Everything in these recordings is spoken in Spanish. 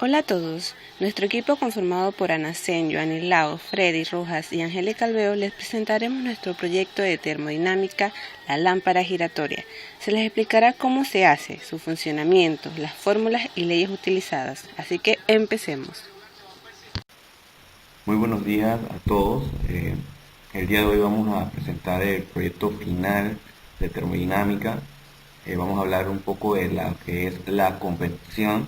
Hola a todos. Nuestro equipo conformado por Ana Senyo, Anilao, Freddy Rojas y Angélica Alveo les presentaremos nuestro proyecto de termodinámica, la lámpara giratoria. Se les explicará cómo se hace, su funcionamiento, las fórmulas y leyes utilizadas. Así que empecemos. Muy buenos días a todos. El día de hoy vamos a presentar el proyecto final de termodinámica. Vamos a hablar un poco de lo que es la convección.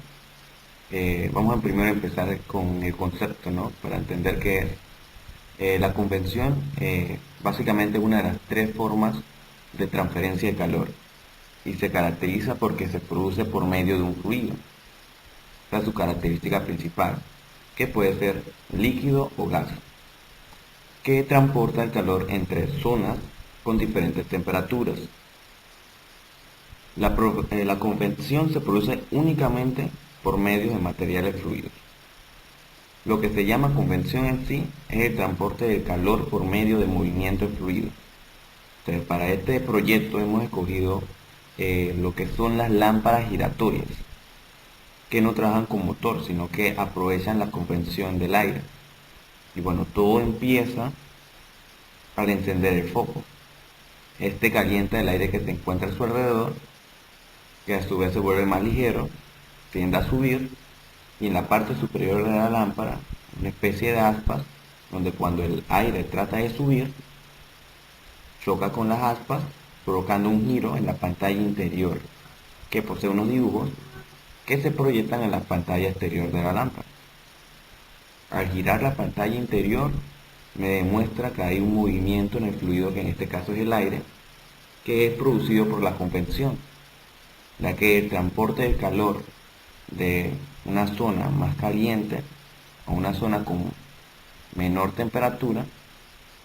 Vamos a primero empezar con el concepto, ¿no? Para entender qué es. La convección básicamente es una de las tres formas de transferencia de calor y se caracteriza porque se produce por medio de un fluido. Esta es su característica principal, que puede ser líquido o gas, que transporta el calor entre zonas con diferentes temperaturas. La convección se produce únicamente por medio de materiales fluidos. Lo que se llama convección en sí es el transporte del calor por medio de movimiento de fluidos. Entonces, para este proyecto hemos escogido lo que son las lámparas giratorias, que no trabajan con motor, sino que aprovechan la convección del aire. Y bueno, todo empieza al encender el foco. Este calienta el aire que se encuentra a su alrededor, que a su vez se vuelve más ligero, tiende a subir, y en la parte superior de la lámpara, una especie de aspas, donde cuando el aire trata de subir, choca con las aspas, provocando un giro en la pantalla interior, que posee unos dibujos que se proyectan en la pantalla exterior de la lámpara. Al girar la pantalla interior, me demuestra que hay un movimiento en el fluido, que en este caso es el aire, que es producido por la convección, ya que el transporte del calor de una zona más caliente a una zona con menor temperatura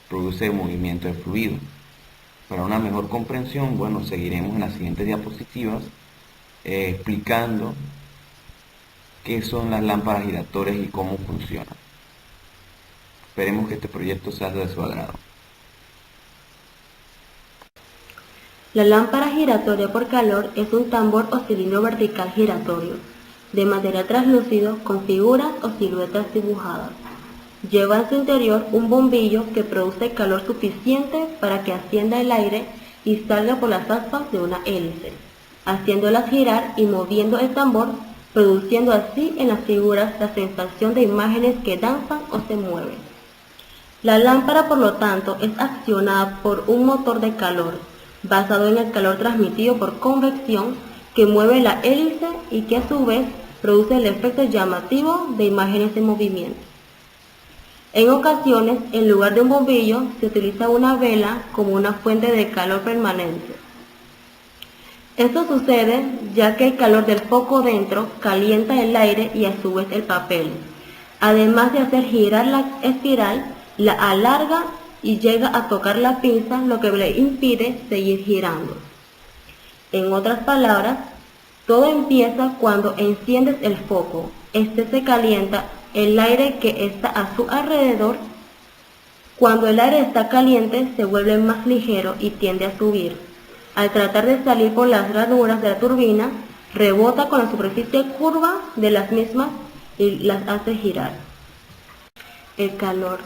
produce movimiento de fluido. Para una mejor comprensión, bueno, seguiremos en las siguientes diapositivas explicando qué son las lámparas giratorias y cómo funcionan. Esperemos que este proyecto sea de su agrado. La lámpara giratoria por calor es un tambor o cilindro vertical giratorio, de material translúcido con figuras o siluetas dibujadas. Lleva en su interior un bombillo que produce calor suficiente para que ascienda el aire y salga por las aspas de una hélice, haciéndolas girar y moviendo el tambor, produciendo así en las figuras la sensación de imágenes que danzan o se mueven. La lámpara, por lo tanto, es accionada por un motor de calor, basado en el calor transmitido por convección, que mueve la hélice y que a su vez produce el efecto llamativo de imágenes en movimiento. En ocasiones, en lugar de un bombillo, se utiliza una vela como una fuente de calor permanente. Esto sucede ya que el calor del foco dentro calienta el aire y a su vez el papel. Además de hacer girar la espiral, la alarga y llega a tocar la pinza, lo que le impide seguir girando. En otras palabras, todo empieza cuando enciendes el foco. Este se calienta el aire que está a su alrededor. Cuando el aire está caliente, se vuelve más ligero y tiende a subir. Al tratar de salir por las ranuras de la turbina, rebota con la superficie curva de las mismas y las hace girar. El calor.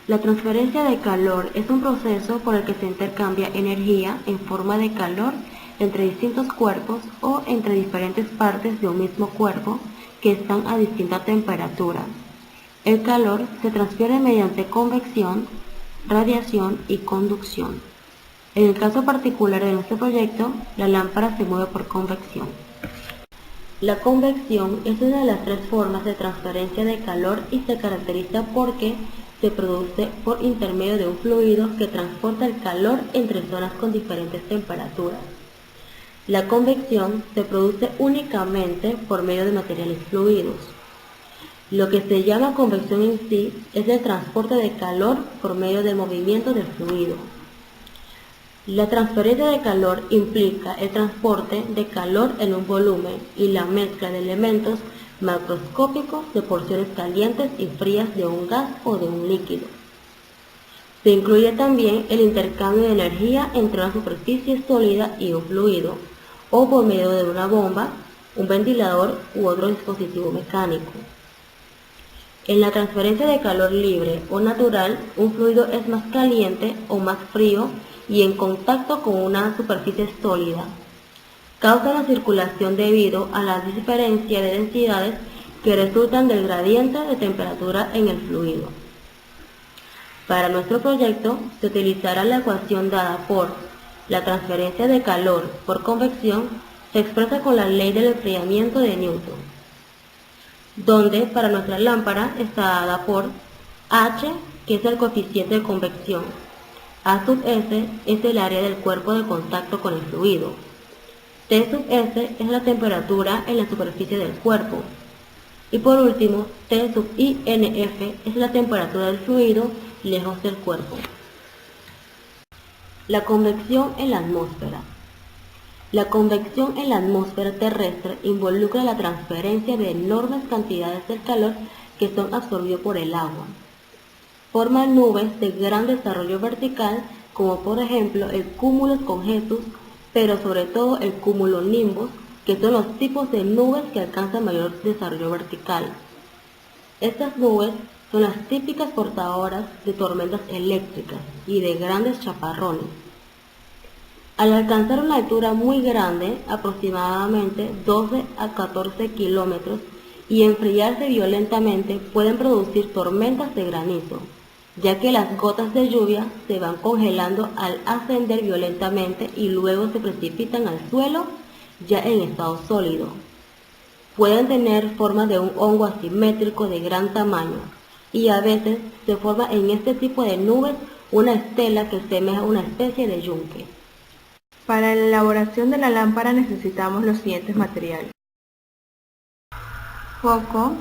La transferencia de calor es un proceso por el que se intercambia energía en forma de calor entre distintos cuerpos o entre diferentes partes de un mismo cuerpo que están a distinta temperatura. El calor se transfiere mediante convección, radiación y conducción. En el caso particular de nuestro proyecto, la lámpara se mueve por convección. La convección es una de las tres formas de transferencia de calor y se caracteriza porque se produce por intermedio de un fluido que transporta el calor entre zonas con diferentes temperaturas. La convección se produce únicamente por medio de materiales fluidos. Lo que se llama convección en sí es el transporte de calor por medio del movimiento del fluido. La transferencia de calor implica el transporte de calor en un volumen y la mezcla de elementos macroscópicos de porciones calientes y frías de un gas o de un líquido. Se incluye también el intercambio de energía entre una superficie sólida y un fluido, o por medio de una bomba, un ventilador u otro dispositivo mecánico. En la transferencia de calor libre o natural, un fluido es más caliente o más frío y en contacto con una superficie sólida. Causa la circulación debido a la diferencia de densidades que resultan del gradiente de temperatura en el fluido. Para nuestro proyecto se utilizará la ecuación dada por la transferencia de calor por convección se expresa con la ley del enfriamiento de Newton, donde para nuestra lámpara está dada por H, que es el coeficiente de convección, A sub S es el área del cuerpo de contacto con el fluido, T sub S es la temperatura en la superficie del cuerpo, y por último, T sub INF es la temperatura del fluido lejos del cuerpo. La convección en la atmósfera. La convección en la atmósfera terrestre involucra la transferencia de enormes cantidades del calor que son absorbidos por el agua. Forma nubes de gran desarrollo vertical, como por ejemplo el cumulus congentus, pero sobre todo el cumulonimbus, que son los tipos de nubes que alcanzan mayor desarrollo vertical. Estas nubes son las típicas portadoras de tormentas eléctricas y de grandes chaparrones. Al alcanzar una altura muy grande, aproximadamente 12 a 14 kilómetros, y enfriarse violentamente, pueden producir tormentas de granizo, ya que las gotas de lluvia se van congelando al ascender violentamente y luego se precipitan al suelo ya en estado sólido. Pueden tener forma de un hongo asimétrico de gran tamaño y a veces se forma en este tipo de nubes una estela que semeja una especie de yunque. Para la elaboración de la lámpara necesitamos los siguientes materiales: foco,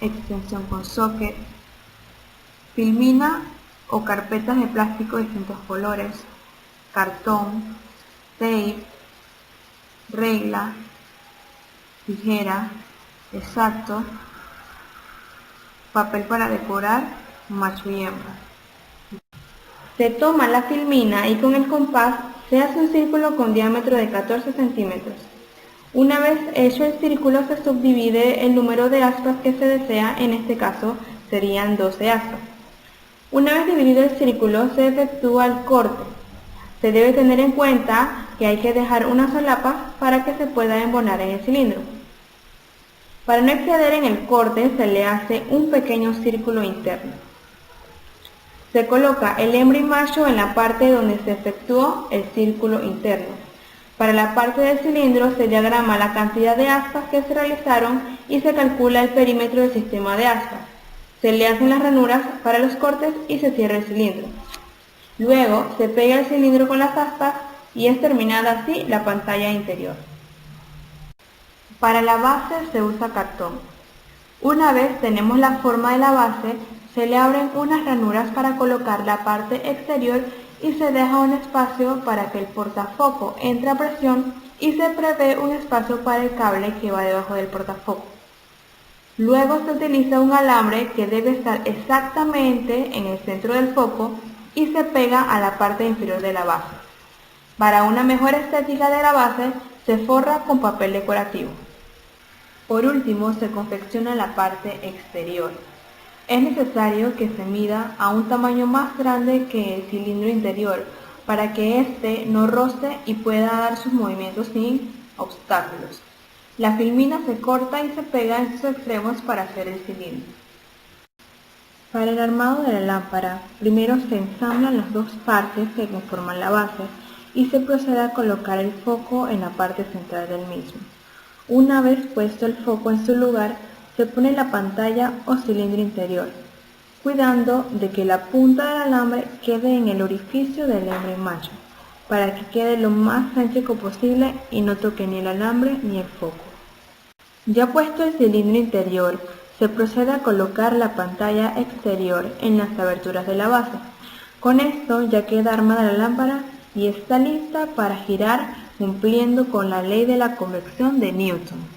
extensión con socket, filmina o carpetas de plástico de distintos colores, cartón, tape, regla, tijera, exacto, papel para decorar, macho y hembra. Se toma la filmina y con el compás se hace un círculo con diámetro de 14 centímetros. Una vez hecho el círculo se subdivide el número de aspas que se desea, en este caso serían 12 aspas. Una vez dividido el círculo se efectúa el corte. Se debe tener en cuenta que hay que dejar una solapa para que se pueda embonar en el cilindro. Para no exceder en el corte se le hace un pequeño círculo interno. Se coloca el hembra y macho en la parte donde se efectuó el círculo interno. Para la parte del cilindro se diagrama la cantidad de aspas que se realizaron y se calcula el perímetro del sistema de aspas. Se le hacen las ranuras para los cortes y se cierra el cilindro. Luego se pega el cilindro con las aspas y es terminada así la pantalla interior. Para la base se usa cartón. Una vez tenemos la forma de la base, se le abren unas ranuras para colocar la parte exterior y se deja un espacio para que el portafoco entre a presión y se prevé un espacio para el cable que va debajo del portafoco. Luego se utiliza un alambre que debe estar exactamente en el centro del foco y se pega a la parte inferior de la base. Para una mejor estética de la base se forra con papel decorativo. Por último se confecciona la parte exterior. Es necesario que se mida a un tamaño más grande que el cilindro interior para que éste no roce y pueda dar sus movimientos sin obstáculos. La filmina se corta y se pega en sus extremos para hacer el cilindro. Para el armado de la lámpara, primero se ensamblan las dos partes que conforman la base y se procede a colocar el foco en la parte central del mismo. Una vez puesto el foco en su lugar, se pone la pantalla o cilindro interior, cuidando de que la punta del alambre quede en el orificio del hembra y macho, para que quede lo más céntrico posible y no toque ni el alambre ni el foco. Ya puesto el cilindro interior, se procede a colocar la pantalla exterior en las aberturas de la base. Con esto ya queda armada la lámpara y está lista para girar cumpliendo con la ley de la convección de Newton.